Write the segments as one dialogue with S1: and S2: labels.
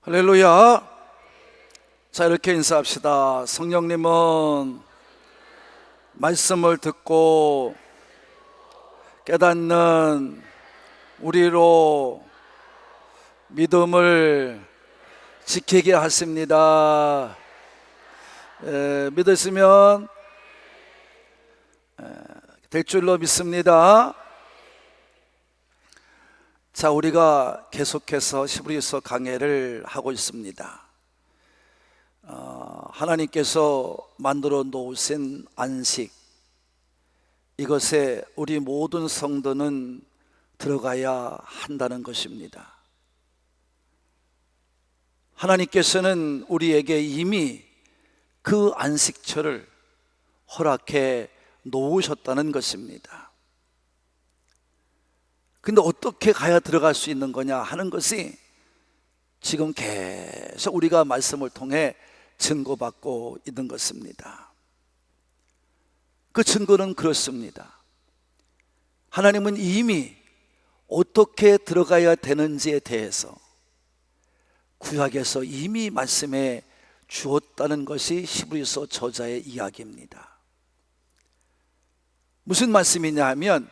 S1: 할렐루야. 자, 이렇게 인사합시다. 성령님은 말씀을 듣고 깨닫는 우리로 믿음을 지키게 하십니다. 믿으시면 될 줄로 믿습니다. 자, 우리가 계속해서 히브리서 강해를 하고 있습니다. 하나님께서 만들어 놓으신 안식, 이것에 우리 모든 성도는 들어가야 한다는 것입니다. 하나님께서는 우리에게 이미 그 안식처를 허락해 놓으셨다는 것입니다. 근데 어떻게 가야 들어갈 수 있는 거냐 하는 것이 지금 계속 우리가 말씀을 통해 증거받고 있는 것입니다. 그 증거는 그렇습니다. 하나님은 이미 어떻게 들어가야 되는지에 대해서 구약에서 이미 말씀해 주었다는 것이 히브리서 저자의 이야기입니다. 무슨 말씀이냐 하면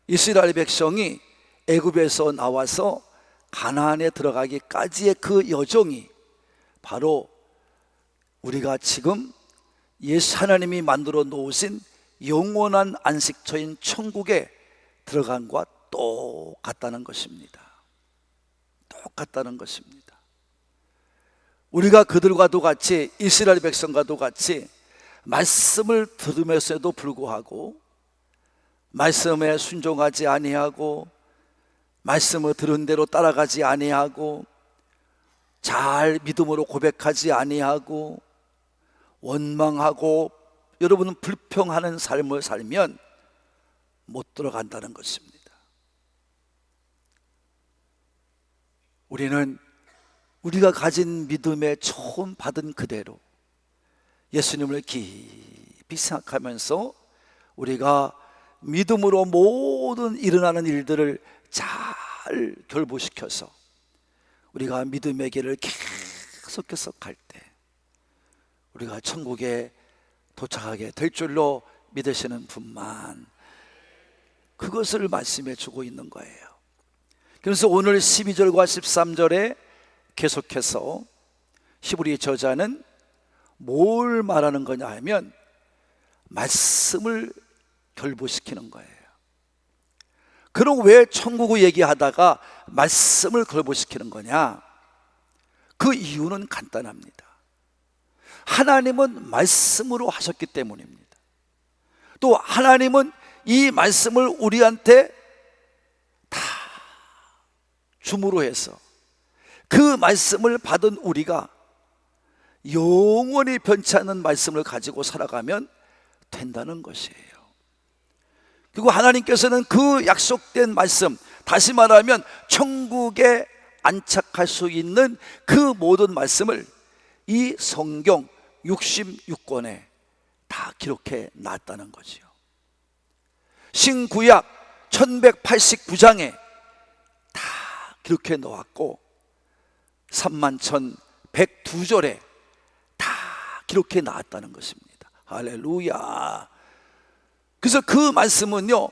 S1: 이스라엘 백성이 애굽에서 나와서 가나안에 들어가기까지의 그 여정이 바로 우리가 지금 예수 하나님이 만들어 놓으신 영원한 안식처인 천국에 들어간 것과 똑같다는 것입니다. 똑같다는 것입니다. 우리가 그들과도 같이, 이스라엘 백성과도 같이 말씀을 들으면서도 불구하고 말씀에 순종하지 아니하고 말씀을 들은 대로 따라가지 아니하고 잘 믿음으로 고백하지 아니하고 원망하고 여러분은 불평하는 삶을 살면 못 들어간다는 것입니다. 우리는 우리가 가진 믿음에 처음 받은 그대로 예수님을 깊이 생각하면서 우리가 믿음으로 모든 일어나는 일들을 잘 결부시켜서 우리가 믿음의 길을 계속해서 갈 때 우리가 천국에 도착하게 될 줄로 믿으시는 분만 그것을 말씀해 주고 있는 거예요. 그래서 오늘 12절과 13절에 계속해서 히브리 저자는 뭘 말하는 거냐 하면 말씀을 결부시키는 거예요. 그럼 왜 천국을 얘기하다가 말씀을 결부시키는 거냐? 그 이유는 간단합니다. 하나님은 말씀으로 하셨기 때문입니다. 또 하나님은 이 말씀을 우리한테 다 줌으로 해서 그 말씀을 받은 우리가 영원히 변치 않는 말씀을 가지고 살아가면 된다는 것이에요. 그리고 하나님께서는 그 약속된 말씀, 다시 말하면 천국에 안착할 수 있는 그 모든 말씀을 이 성경 66권에 다 기록해 놨다는 거지요. 신구약 1189장에 다 기록해 놓았고 31,102절에 다 기록해 놨다는 것입니다. 할렐루야. 그래서 그 말씀은요,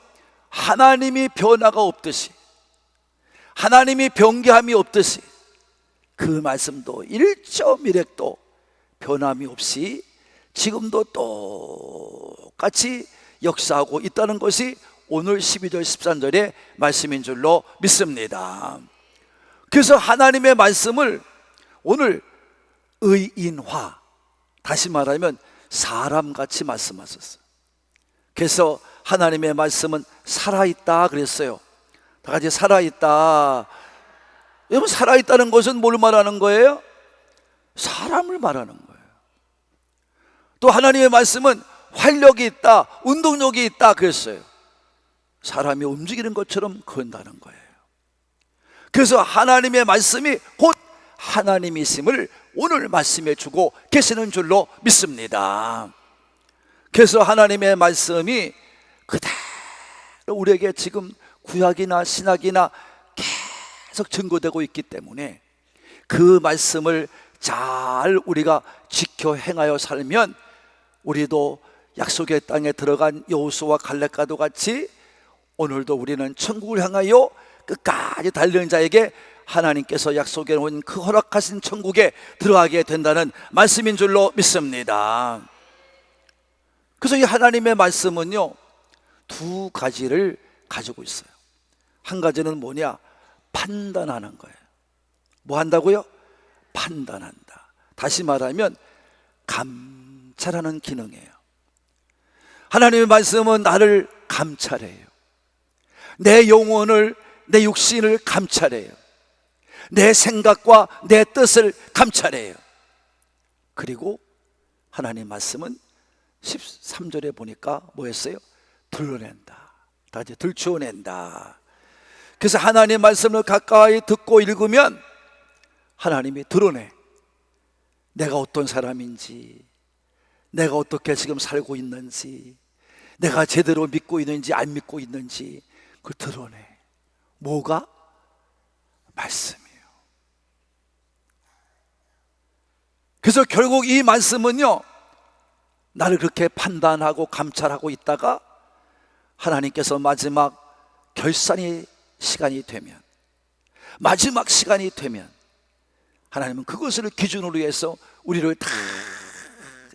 S1: 하나님이 변화가 없듯이, 하나님이 변개함이 없듯이 그 말씀도 1.1획도 변함이 없이 지금도 똑같이 역사하고 있다는 것이 오늘 12절 13절의 말씀인 줄로 믿습니다. 그래서 하나님의 말씀을 오늘 의인화, 다시 말하면 사람같이 말씀하셨어요. 그래서 하나님의 말씀은 살아있다 그랬어요. 다 같이 살아있다. 여러분, 살아있다는 것은 뭘 말하는 거예요? 사람을 말하는 거예요. 또 하나님의 말씀은 활력이 있다, 운동력이 있다 그랬어요. 사람이 움직이는 것처럼 그런다는 거예요. 그래서 하나님의 말씀이 곧 하나님이심을 오늘 말씀해 주고 계시는 줄로 믿습니다. 그래서 하나님의 말씀이 그대로 우리에게 지금 구약이나 신약이나 계속 증거되고 있기 때문에 그 말씀을 잘 우리가 지켜 행하여 살면 우리도 약속의 땅에 들어간 여호수아와 갈렙과도 같이 오늘도 우리는 천국을 향하여 끝까지 달리는 자에게 하나님께서 약속해 놓은 그 허락하신 천국에 들어가게 된다는 말씀인 줄로 믿습니다. 그래서 이 하나님의 말씀은요, 두 가지를 가지고 있어요. 한 가지는 뭐냐? 판단하는 거예요. 뭐 한다고요? 판단한다. 다시 말하면 감찰하는 기능이에요. 하나님의 말씀은 나를 감찰해요. 내 영혼을, 내 육신을 감찰해요. 내 생각과 내 뜻을 감찰해요. 그리고 하나님 말씀은 13절에 보니까 뭐였어요? 드러낸다. 다 이제 들추어낸다. 그래서 하나님 말씀을 가까이 듣고 읽으면 하나님이 드러내. 내가 어떤 사람인지, 내가 어떻게 지금 살고 있는지, 내가 제대로 믿고 있는지 안 믿고 있는지 그걸 드러내. 뭐가? 말씀이에요. 그래서 결국 이 말씀은요, 나를 그렇게 판단하고 감찰하고 있다가 하나님께서 마지막 결산의 시간이 되면, 마지막 시간이 되면 하나님은 그것을 기준으로 해서 우리를 다,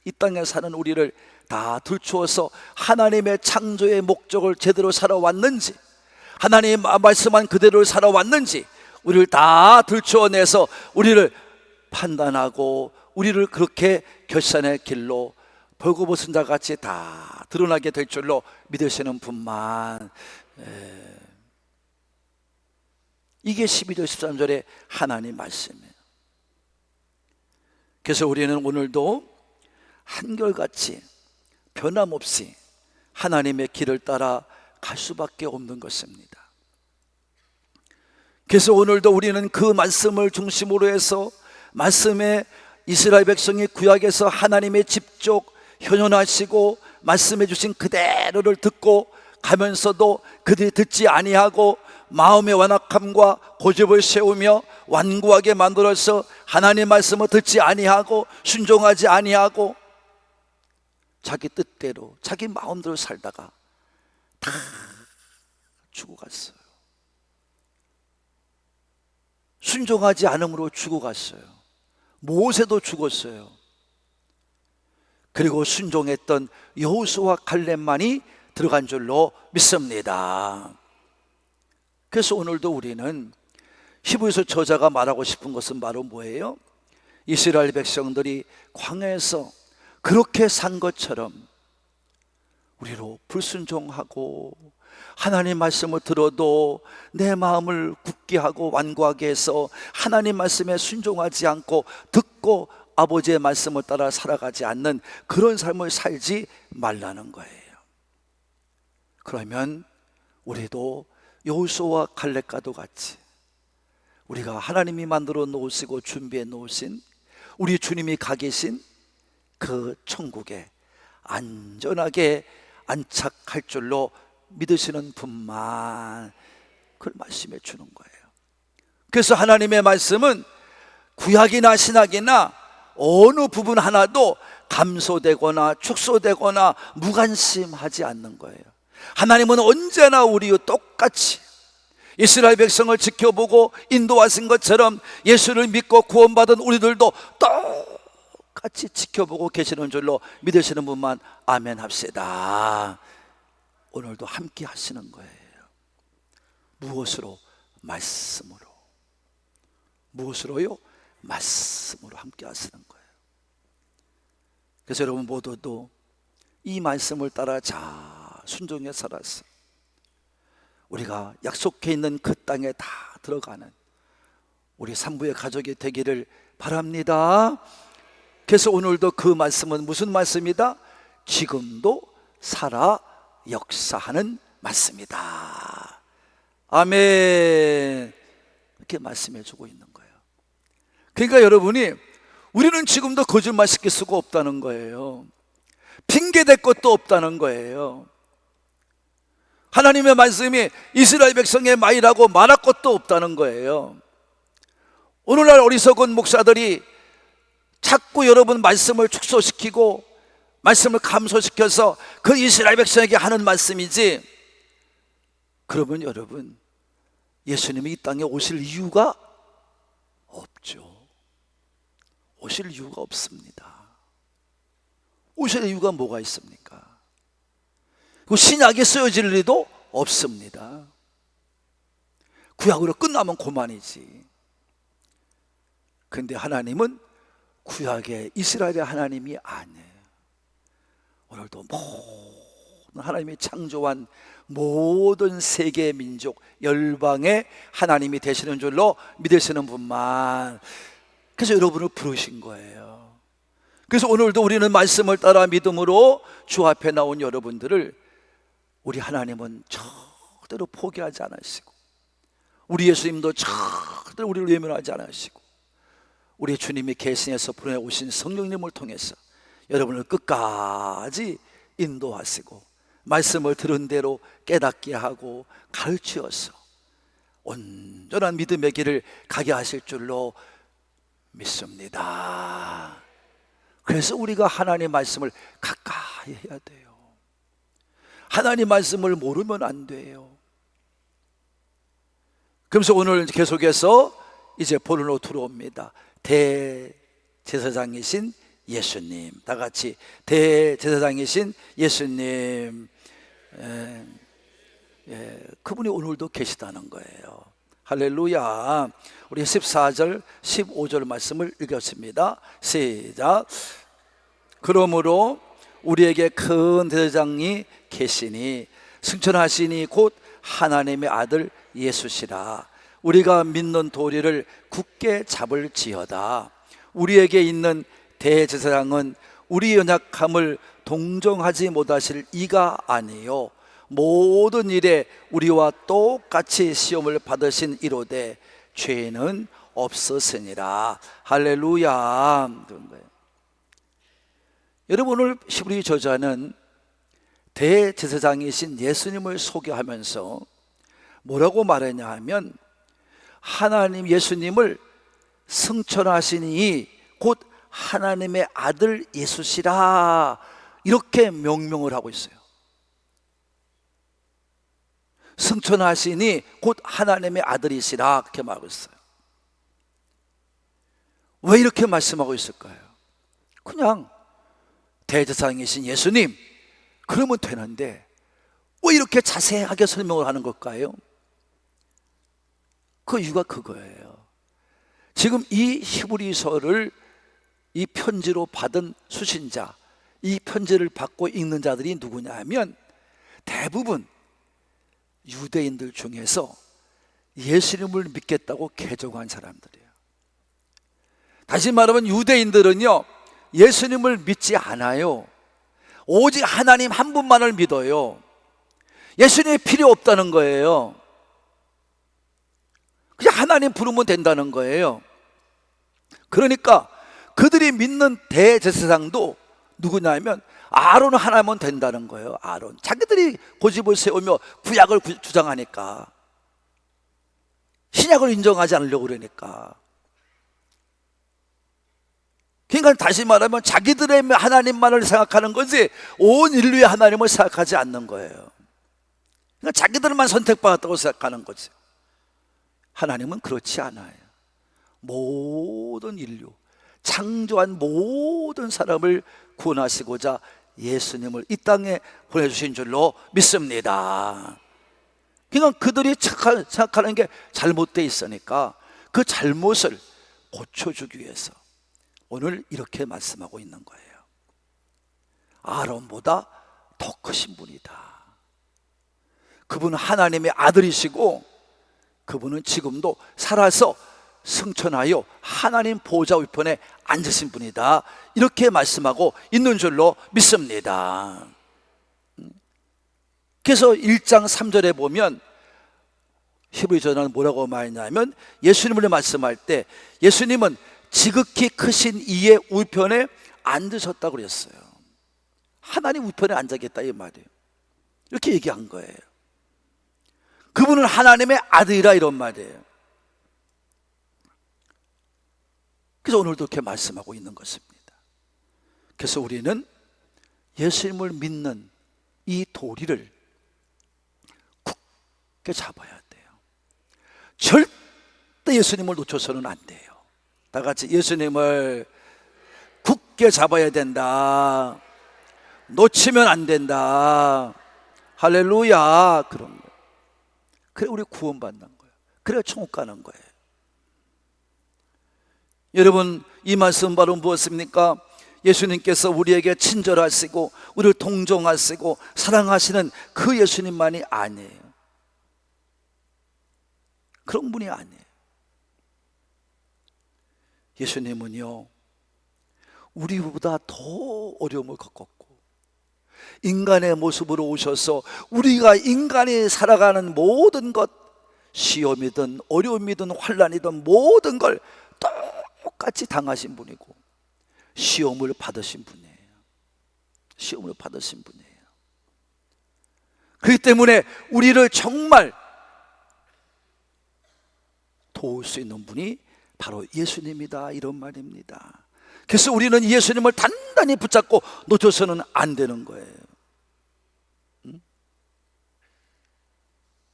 S1: 이 땅에 사는 우리를 다 들추어서 하나님의 창조의 목적을 제대로 살아왔는지, 하나님 말씀한 그대로 살아왔는지 우리를 다 들추어내서 우리를 판단하고 우리를 그렇게 결산의 길로 벌거벗은 자 같이 다 드러나게 될 줄로 믿으시는 분만. 이게 12절 13절의 하나님 말씀이에요. 그래서 우리는 오늘도 한결같이 변함없이 하나님의 길을 따라 갈 수밖에 없는 것입니다. 그래서 오늘도 우리는 그 말씀을 중심으로 해서 말씀에 이스라엘 백성이 구약에서 하나님의 직접 현현하시고 말씀해 주신 그대로를 듣고 가면서도 그들이 듣지 아니하고 마음의 완악함과 고집을 세우며 완고하게 만들어서 하나님 말씀을 듣지 아니하고 순종하지 아니하고 자기 뜻대로 자기 마음대로 살다가 다 죽어갔어요. 순종하지 않음으로 죽어갔어요. 모세도 죽었어요. 그리고 순종했던 여호수아와 갈렙만이 들어간 줄로 믿습니다. 그래서 오늘도 우리는 히브리서 저자가 말하고 싶은 것은 바로 뭐예요? 이스라엘 백성들이 광야에서 그렇게 산 것처럼 우리로 불순종하고 하나님 말씀을 들어도 내 마음을 굳게 하고 완고하게 해서 하나님 말씀에 순종하지 않고 듣고 아버지의 말씀을 따라 살아가지 않는 그런 삶을 살지 말라는 거예요. 그러면 우리도 여호수아와 갈렙과도 같이 우리가 하나님이 만들어 놓으시고 준비해 놓으신 우리 주님이 가 계신 그 천국에 안전하게 안착할 줄로 믿으시는 분만 그걸 말씀해 주는 거예요. 그래서 하나님의 말씀은 구약이나 신약이나 어느 부분 하나도 감소되거나 축소되거나 무관심하지 않는 거예요. 하나님은 언제나 우리와 똑같이 이스라엘 백성을 지켜보고 인도하신 것처럼 예수를 믿고 구원받은 우리들도 똑같이 지켜보고 계시는 줄로 믿으시는 분만 아멘 합시다. 오늘도 함께 하시는 거예요. 무엇으로? 말씀으로. 무엇으로요? 말씀으로 함께 하시는 거예요. 그래서 여러분 모두도 이 말씀을 따라 잘 순종해 살아서 우리가 약속해 있는 그 땅에 다 들어가는 우리 산부의 가족이 되기를 바랍니다. 그래서 오늘도 그 말씀은 무슨 말씀이다? 지금도 살아 역사하는 말씀이다. 아멘. 이렇게 말씀해 주고 있는 거예요. 그러니까 여러분이, 우리는 지금도 거짓말 시킬 수가 없다는 거예요. 핑계댈 것도 없다는 거예요. 하나님의 말씀이 이스라엘 백성의 말이라고 말할 것도 없다는 거예요. 오늘날 어리석은 목사들이 자꾸 여러분 말씀을 축소시키고 말씀을 감소시켜서 그 이스라엘 백성에게 하는 말씀이지, 그러면 여러분, 예수님이 이 땅에 오실 이유가 없죠. 오실 이유가 없습니다. 오실 이유가 뭐가 있습니까? 그 신약에 쓰여질 리도 없습니다. 구약으로 끝나면 그만이지. 근데 하나님은 구약의 이스라엘의 하나님이 아니에요. 오늘도 모든 하나님이 창조한 모든 세계 민족 열방의 하나님이 되시는 줄로 믿으시는 분만, 그래서 여러분을 부르신 거예요. 그래서 오늘도 우리는 말씀을 따라 믿음으로 주 앞에 나온 여러분들을 우리 하나님은 절대로 포기하지 않으시고, 우리 예수님도 절대로 우리를 외면하지 않으시고, 우리 주님이 계신에서 보내오신 성령님을 통해서 여러분을 끝까지 인도하시고 말씀을 들은 대로 깨닫게 하고 가르치어서 온전한 믿음의 길을 가게 하실 줄로 믿습니다. 그래서 우리가 하나님의 말씀을 가까이 해야 돼요. 하나님 말씀을 모르면 안 돼요. 그래서 오늘 계속해서 이제 본론으로 들어옵니다. 대제사장이신 예수님, 다 같이 대제사장이신 예수님, 그분이 오늘도 계시다는 거예요. 할렐루야. 우리 14절 15절 말씀을 읽었습니다. 시작. 그러므로 우리에게 큰 대제사장이 계시니 승천하시니 곧 하나님의 아들 예수시라. 우리가 믿는 도리를 굳게 잡을지어다. 우리에게 있는 대제사장은 우리 연약함을 동정하지 못하실 이가 아니요 모든 일에 우리와 똑같이 시험을 받으신 이로되 죄는 없으시니라. 할렐루야. 여러분, 오늘 히브리 저자는 대제사장이신 예수님을 소개하면서 뭐라고 말했냐 하면, 하나님 예수님을 승천하시니 곧 하나님의 아들 예수시라, 이렇게 명명을 하고 있어요. 승천하시니 곧 하나님의 아들이시라, 그렇게 말하고 있어요. 왜 이렇게 말씀하고 있을까요? 그냥 대제사장이신 예수님 그러면 되는데 왜 이렇게 자세하게 설명을 하는 걸까요? 그 이유가 그거예요. 지금 이 히브리서를 이 편지로 받은 수신자, 이 편지를 받고 읽는 자들이 누구냐 하면 대부분 유대인들 중에서 예수님을 믿겠다고 개종한 사람들이에요. 다시 말하면 유대인들은요, 예수님을 믿지 않아요. 오직 하나님 한 분만을 믿어요. 예수님이 필요 없다는 거예요. 그냥 하나님 부르면 된다는 거예요. 그러니까 그들이 믿는 대제사장도 누구냐면 아론 하나면 된다는 거예요. 아론. 자기들이 고집을 세우며 구약을 주장하니까, 신약을 인정하지 않으려고 그러니까. 그러니까 다시 말하면 자기들의 하나님만을 생각하는 거지 온 인류의 하나님을 생각하지 않는 거예요. 그러니까 자기들만 선택받았다고 생각하는 거지. 하나님은 그렇지 않아요. 모든 인류, 창조한 모든 사람을 구원하시고자 예수님을 이 땅에 보내주신 줄로 믿습니다. 그러니까 그들이 생각하는 게 잘못되어 있으니까 그 잘못을 고쳐주기 위해서 오늘 이렇게 말씀하고 있는 거예요. 아론보다 더 크신 분이다. 그분은 하나님의 아들이시고 그분은 지금도 살아서 승천하여 하나님 보좌 우편에 앉으신 분이다, 이렇게 말씀하고 있는 줄로 믿습니다. 그래서 1장 3절에 보면 히브리서는 뭐라고 말했냐면, 예수님을 말씀할 때 예수님은 지극히 크신 이의 우편에 앉으셨다고 그랬어요. 하나님 우편에 앉아겠다 이 말이에요. 이렇게 얘기한 거예요. 그분은 하나님의 아들이라 이런 말이에요. 그래서 오늘도 이렇게 말씀하고 있는 것입니다. 그래서 우리는 예수님을 믿는 이 도리를 굳게 잡아야 돼요. 절대 예수님을 놓쳐서는 안 돼요. 다 같이 예수님을 굳게 잡아야 된다. 놓치면 안 된다. 할렐루야. 그런 거예요. 그래 우리 구원받는 거예요. 그래 천국 가는 거예요. 여러분, 이 말씀 바로 무엇입니까? 예수님께서 우리에게 친절하시고 우리를 동정하시고 사랑하시는 그 예수님만이 아니에요. 그런 분이 아니에요. 예수님은요, 우리보다 더 어려움을 겪었고 인간의 모습으로 오셔서 우리가 인간이 살아가는 모든 것, 시험이든 어려움이든 환난이든 모든 걸 똑같이 당하신 분이고 시험을 받으신 분이에요. 시험을 받으신 분이에요. 그렇기 때문에 우리를 정말 도울 수 있는 분이 바로 예수님이다 이런 말입니다. 그래서 우리는 예수님을 단단히 붙잡고 놓쳐서는 안 되는 거예요.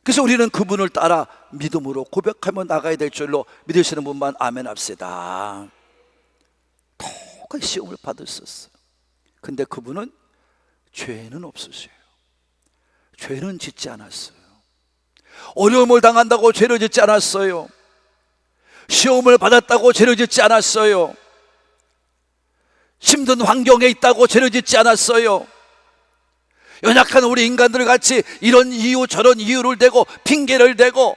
S1: 그래서 우리는 그분을 따라 믿음으로 고백하며 나가야 될 줄로 믿으시는 분만 아멘 합시다. 똑같이 시험을 받으셨어요. 근데 그분은 죄는 없으세요. 죄는 짓지 않았어요. 어려움을 당한다고 죄를 짓지 않았어요. 시험을 받았다고 죄를 짓지 않았어요. 힘든 환경에 있다고 죄를 짓지 않았어요. 연약한 우리 인간들 같이 이런 이유 저런 이유를 대고 핑계를 대고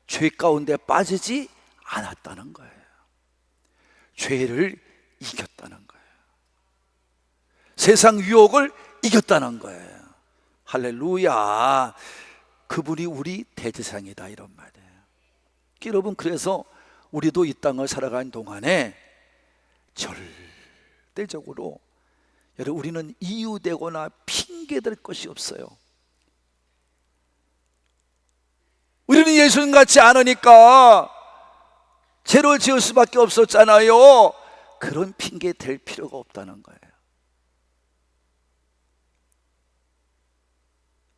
S1: 죄 가운데 빠지지 않았다는 거예요. 죄를 이겼다는 거예요. 세상 유혹을 이겼다는 거예요. 할렐루야. 그분이 우리 대제사장이다 이런 말이에요. 여러분, 그래서 우리도 이 땅을 살아가는 동안에 절대적으로 여러분, 우리는 이유되거나 핑계댈 것이 없어요. 우리는 예수님 같지 않으니까 죄를 지을 수밖에 없었잖아요. 그런 핑계 댈 필요가 없다는 거예요.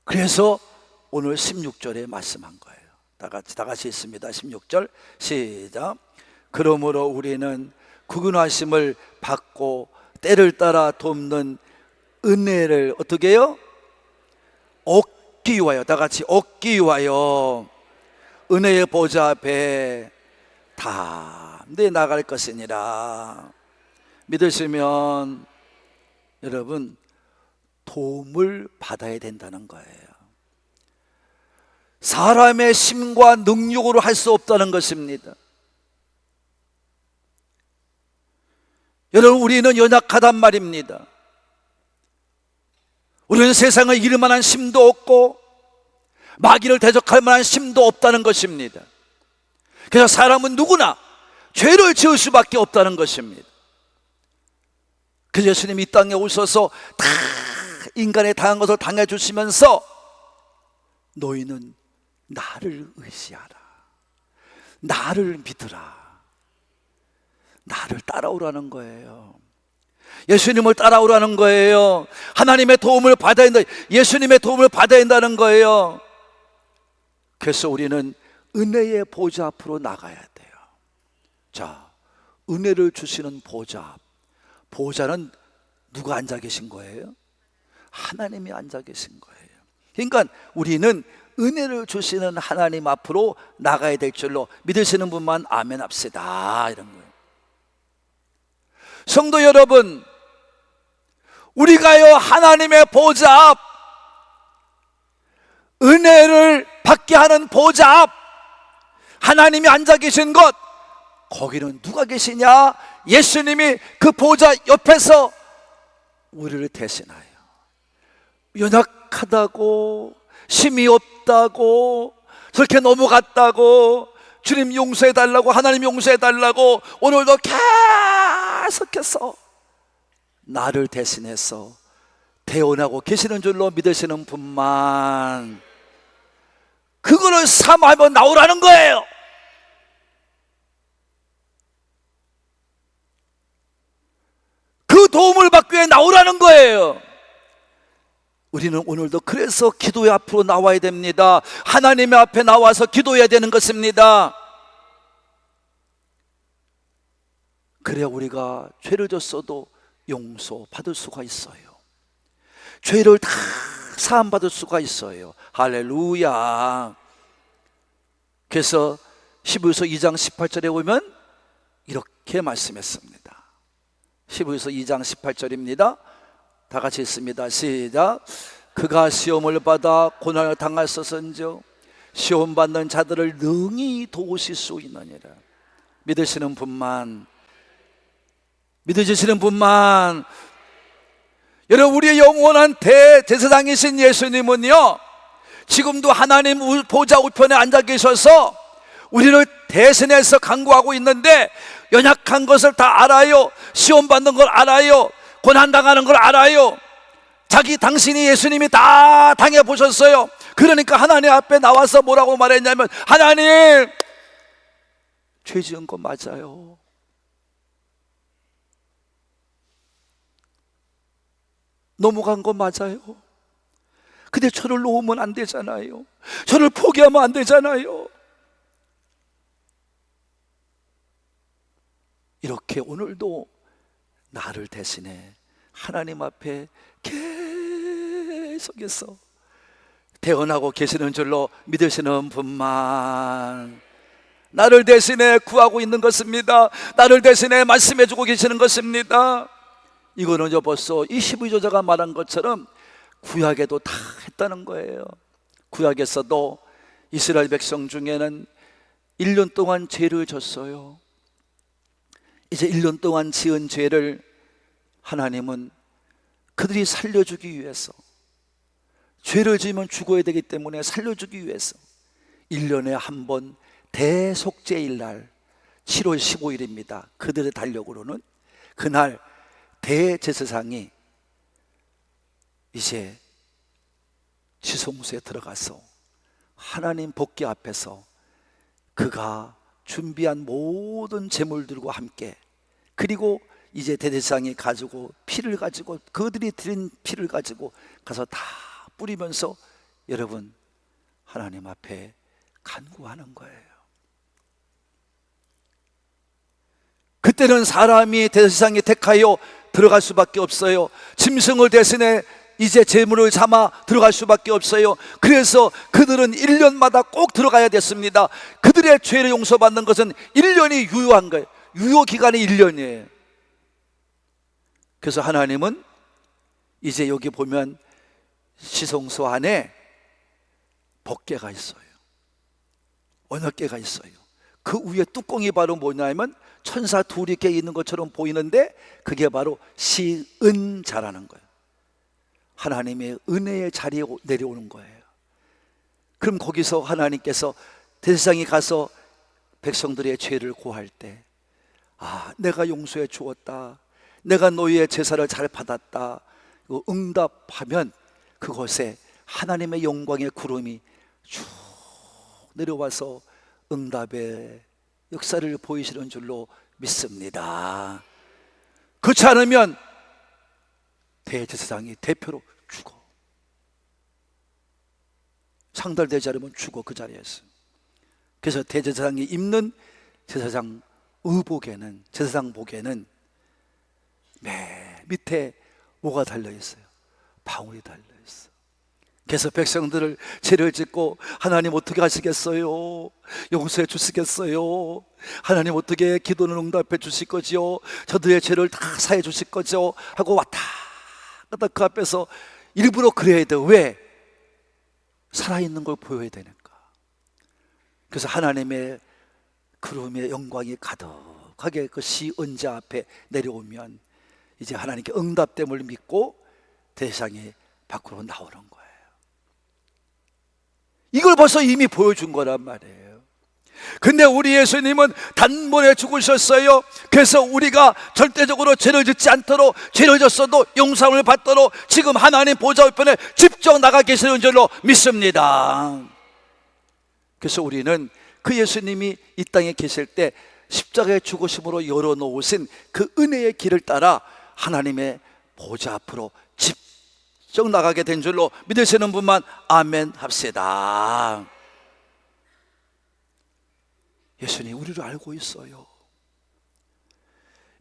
S1: 그래서 오늘 16절에 말씀한 거예요. 다 같이 있습니다. 16절 시작. 그러므로 우리는 구원하심을 받고 때를 따라 돕는 은혜를 어떻게 해요? 얻기 위하여, 다 같이 얻기 위하여 은혜의 보좌 앞에 담대 나갈 것이니라. 믿으시면 여러분 도움을 받아야 된다는 거예요. 사람의 힘과 능력으로 할 수 없다는 것입니다. 여러분, 우리는 연약하단 말입니다. 우리는 세상을 이길 만한 힘도 없고 마귀를 대적할 만한 힘도 없다는 것입니다. 그래서 사람은 누구나 죄를 지을 수밖에 없다는 것입니다. 그래서 예수님이 이 땅에 오셔서 다 인간의 당한 것을 당해주시면서 너희는 나를 의지하라, 나를 믿으라, 나를 따라오라는 거예요. 예수님을 따라오라는 거예요. 하나님의 도움을 받아야 된다. 예수님의 도움을 받아야 된다는 거예요. 그래서 우리는 은혜의 보좌 앞으로 나가야 돼요. 자, 은혜를 주시는 보좌. 보좌는 누가 앉아 계신 거예요? 하나님이 앉아 계신 거예요. 그러니까 우리는 은혜를 주시는 하나님 앞으로 나가야 될 줄로 믿으시는 분만 아멘 합시다 이런 거예요. 성도 여러분, 우리가요 하나님의 보좌 앞, 은혜를 받게 하는 보좌 앞, 하나님이 앉아 계신 곳, 거기는 누가 계시냐? 예수님이 그 보좌 옆에서 우리를 대신하여 연약하다고 힘이 없다고 저렇게 넘어갔다고 주님 용서해달라고, 하나님 용서해달라고 오늘도 계속해서 나를 대신해서 대언하고 계시는 줄로 믿으시는 분만 그거를 사모하며 나오라는 거예요. 그 도움을 받기 위해 나오라는 거예요. 우리는 오늘도 그래서 기도의 앞으로 나와야 됩니다. 하나님의 앞에 나와서 기도해야 되는 것입니다. 그래야 우리가 죄를 졌어도 용서받을 수가 있어요. 죄를 다 사함받을 수가 있어요. 할렐루야. 그래서 히브리서 2장 18절에 보면 이렇게 말씀했습니다. 히브리서 2장 18절입니다. 다 같이 읽습니다. 시작. 그가 시험을 받아 고난을 당하셨은즉 시험 받는 자들을 능히 도우실 수 있느니라. 믿으시는 분만, 믿으시는 분만. 여러분, 우리의 영원한 대제사장이신 예수님은요, 지금도 하나님 보좌 우편에 앉아 계셔서 우리를 대신해서 간구하고 있는데, 연약한 것을 다 알아요. 시험 받는 걸 알아요. 고난 당하는 걸 알아요. 당신이 예수님이 다 당해보셨어요. 그러니까 하나님 앞에 나와서 뭐라고 말했냐면, 하나님, 죄 지은 거 맞아요. 넘어간 거 맞아요. 근데 저를 놓으면 안 되잖아요. 저를 포기하면 안 되잖아요. 이렇게 오늘도 나를 대신해 하나님 앞에 계속해서 대언하고 계시는 줄로 믿으시는 분만 나를 대신해 구하고 있는 것입니다. 나를 대신해 말씀해주고 계시는 것입니다. 이거는 벌써 이 12조자가 말한 것처럼 구약에도 다 했다는 거예요. 구약에서도 이스라엘 백성 중에는 1년 동안 죄를 졌어요. 이제 1년 동안 지은 죄를 하나님은 그들이 살려주기 위해서, 죄를 지으면 죽어야 되기 때문에 살려주기 위해서 1년에 한 번 대속죄일 날 7월 15일입니다 그들의 달력으로는 그날 대제사장이 이제 지성소에 들어가서 하나님 복궤 앞에서 그가 준비한 모든 제물들과 함께, 그리고 이제 대제사장이 가지고 피를 가지고, 그들이 드린 피를 가지고 가서 다 뿌리면서 여러분 하나님 앞에 간구하는 거예요. 그때는 사람이 대제사장이 택하여 들어갈 수밖에 없어요. 짐승을 대신해 이제 제물을 삼아 들어갈 수밖에 없어요. 그래서 그들은 1년마다 꼭 들어가야 됐습니다. 그들의 죄를 용서받는 것은 1년이 유효한 거예요. 유효기간이 1년이에요 그래서 하나님은 이제 여기 보면 시성소 안에 법궤가 있어요. 언약궤가 있어요. 그 위에 뚜껑이 바로 뭐냐면 천사 둘이 이렇게 있는 것처럼 보이는데 그게 바로 시은자라는 거예요. 하나님의 은혜의 자리에 내려오는 거예요. 그럼 거기서 하나님께서 대제사장이 가서 백성들의 죄를 고할 때, 내가 용서해 주었다, 내가 너희의 제사를 잘 받았다, 응답하면 그곳에 하나님의 영광의 구름이 쭉 내려와서 응답의 역사를 보이시는 줄로 믿습니다. 그렇지 않으면 대제사장이 대표로 죽어. 상달되지 않으면 죽어, 그 자리에서. 그래서 대제사장이 입는 제사장 의복에는, 제사장 복에는 맨 밑에 뭐가 달려있어요? 방울이 달려있어. 그래서 백성들을 죄를 짓고, 하나님 어떻게 하시겠어요? 용서해 주시겠어요? 하나님 어떻게 기도는 응답해 주실 거지요? 저들의 죄를 다 사해 주실 거죠? 하고 왔다 갔다 그 앞에서 일부러 그래야 돼. 왜? 살아있는 걸 보여야 되니까. 그래서 하나님의 구름의 영광이 가득하게 그 시은자 앞에 내려오면 이제 하나님께 응답됨을 믿고 대상이 밖으로 나오는 거예요. 이걸 벌써 이미 보여준 거란 말이에요. 근데 우리 예수님은 단번에 죽으셨어요. 그래서 우리가 절대적으로 죄를 짓지 않도록, 죄를 졌어도 용서를 받도록 지금 하나님 보좌 우편에 직접 나가 계시는 줄로 믿습니다. 그래서 우리는 그 예수님이 이 땅에 계실 때 십자가의 죽으심으로 열어놓으신 그 은혜의 길을 따라 하나님의 보좌 앞으로 직접 나가게 된 줄로 믿으시는 분만 아멘 합시다. 예수님 우리를 알고 있어요.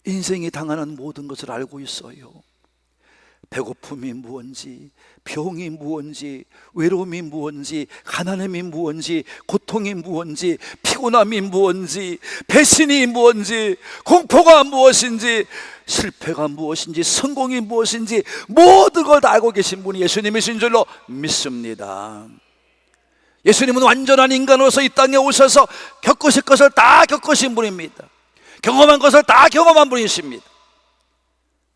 S1: 인생이 당하는 모든 것을 알고 있어요. 배고픔이 무언지, 병이 무언지, 외로움이 무언지, 가난함이 무언지, 고통이 무언지, 피곤함이 무언지, 배신이 무언지, 공포가 무엇인지, 실패가 무엇인지, 성공이 무엇인지 모든 걸 다 알고 계신 분이 예수님이신 줄로 믿습니다. 예수님은 완전한 인간으로서 이 땅에 오셔서 겪으실 것을 다 겪으신 분입니다. 경험한 것을 다 경험한 분이십니다.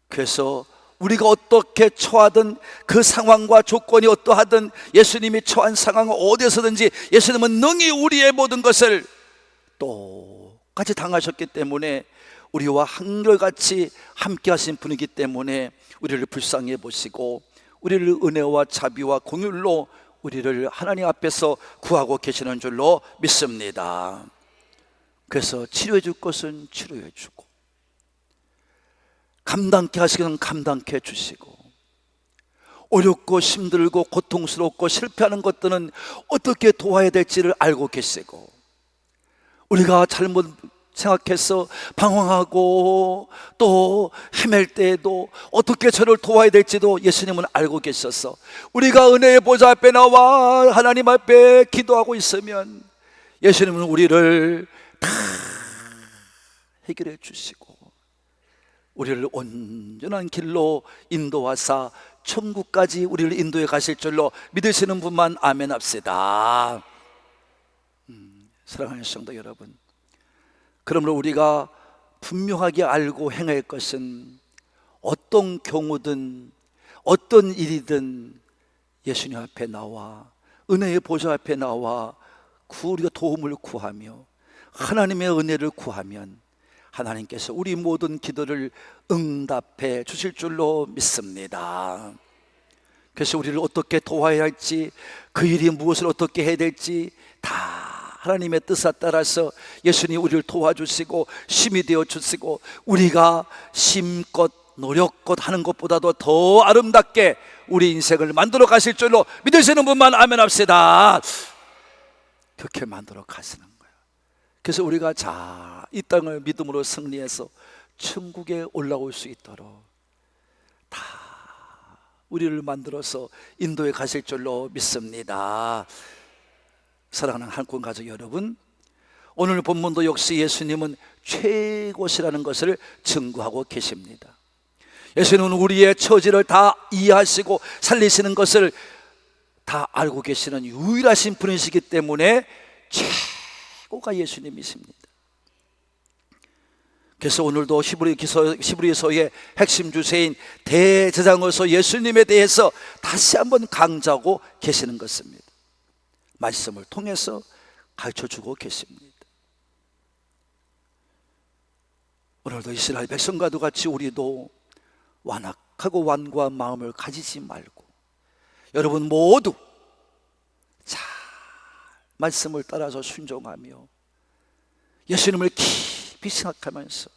S1: 그래서 우리가 어떻게 처하든 그 상황과 조건이 어떠하든 예수님이 처한 상황은 어디에서든지 예수님은 능히 우리의 모든 것을 똑같이 당하셨기 때문에 우리와 한결같이 함께 하신 분이기 때문에 우리를 불쌍히 보시고 우리를 은혜와 자비와 공율로 우리를 하나님 앞에서 구하고 계시는 줄로 믿습니다. 그래서 치료해 줄 것은 치료해 주고 감당케 하시기는 감당케 해주시고 어렵고 힘들고 고통스럽고 실패하는 것들은 어떻게 도와야 될지를 알고 계시고 우리가 잘못 생각해서 방황하고 또 헤맬 때에도 어떻게 저를 도와야 될지도 예수님은 알고 계셔서 우리가 은혜의 보좌 앞에 나와 하나님 앞에 기도하고 있으면 예수님은 우리를 다 해결해 주시고 우리를 온전한 길로 인도하사 천국까지 우리를 인도해 가실 줄로 믿으시는 분만 아멘 합시다. 사랑하는 성도 여러분, 그러므로 우리가 분명하게 알고 행할 것은 어떤 경우든 어떤 일이든 예수님 앞에 나와 은혜의 보좌 앞에 나와 우리가 도움을 구하며 하나님의 은혜를 구하면 하나님께서 우리 모든 기도를 응답해 주실 줄로 믿습니다. 그래서 우리를 어떻게 도와야 할지, 그 일이 무엇을 어떻게 해야 될지 다 하나님의 뜻에 따라서 예수님이 우리를 도와주시고 힘이 되어 주시고 우리가 심껏 노력껏 하는 것보다도 더 아름답게 우리 인생을 만들어 가실 줄로 믿으시는 분만 아멘 합시다. 그렇게 만들어 가시는 거예요. 그래서 우리가 이 땅을 믿음으로 승리해서 천국에 올라올 수 있도록 다 우리를 만들어서 인도에 가실 줄로 믿습니다. 사랑하는 한국 가족 여러분, 오늘 본문도 역시 예수님은 최고시라는 것을 증거하고 계십니다. 예수님은 우리의 처지를 다 이해하시고 살리시는 것을 다 알고 계시는 유일하신 분이시기 때문에 최고가 예수님이십니다. 그래서 오늘도 히브리서의 핵심 주제인 대제사장으로서 예수님에 대해서 다시 한번 강조하고 계시는 것입니다. 말씀을 통해서 가르쳐주고 계십니다. 오늘도 이스라엘 백성과도 같이 우리도 완악하고 완고한 마음을 가지지 말고 여러분 모두 잘 말씀을 따라서 순종하며 예수님을 깊이 생각하면서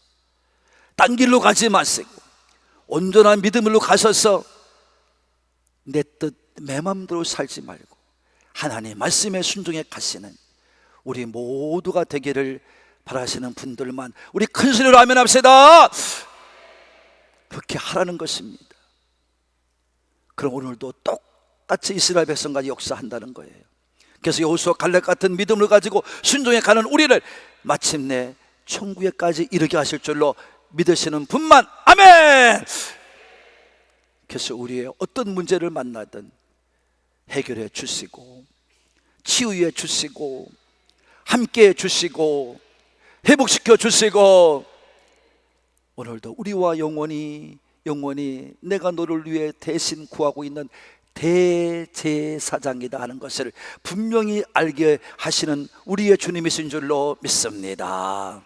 S1: 딴 길로 가지 마시고 온전한 믿음으로 가셔서 내 뜻, 내 마음대로 살지 말고 하나님의 말씀에 순종해 가시는 우리 모두가 되기를 바라시는 분들만 우리 큰 소리로 아멘 합시다. 그렇게 하라는 것입니다. 그럼 오늘도 똑같이 이스라엘 백성과 역사한다는 거예요. 그래서 여호수아 갈렙 같은 믿음을 가지고 순종해 가는 우리를 마침내 천국에까지 이르게 하실 줄로 믿으시는 분만 아멘. 그래서 우리의 어떤 문제를 만나든 해결해 주시고 치유해 주시고 함께해 주시고 회복시켜 주시고 오늘도 우리와 영원히 내가 너를 위해 대신 구하고 있는 대제사장이다 하는 것을 분명히 알게 하시는 우리의 주님이신 줄로 믿습니다.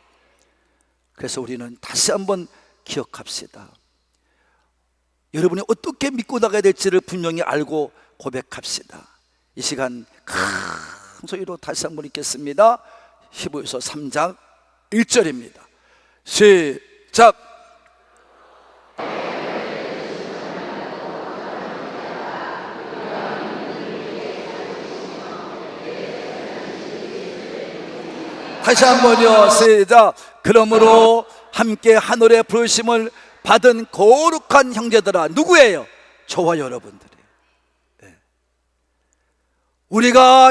S1: 그래서 우리는 다시 한번 기억합시다. 여러분이 어떻게 믿고 나가야 될지를 분명히 알고 고백합시다. 이 시간 큰 소리로 다시 한번 읽겠습니다. 히브리서 3장 1절입니다. 시작. 다시 한번요. 시작. 그러므로 함께 하늘의 부르심을 받은 거룩한 형제들아. 누구예요? 저와 여러분들이에요. 우리가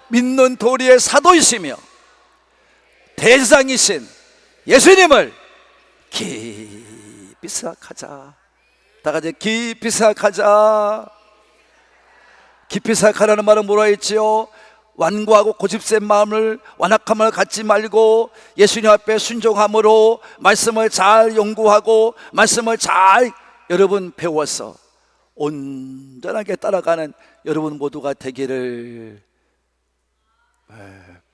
S1: 믿는 도리의 사도이시며 대제사장이신 예수님을 깊이 생각하자. 다 같이 깊이 생각하자. 깊이 생각하라는 말은 뭐라 했지요? 완고하고 고집센 마음을, 완악함을 갖지 말고 예수님 앞에 순종함으로 말씀을 잘 연구하고 말씀을 잘 여러분 배워서 온전하게 따라가는 여러분 모두가 되기를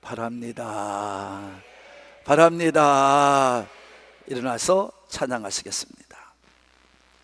S1: 바랍니다. 일어나서 찬양하시겠습니다.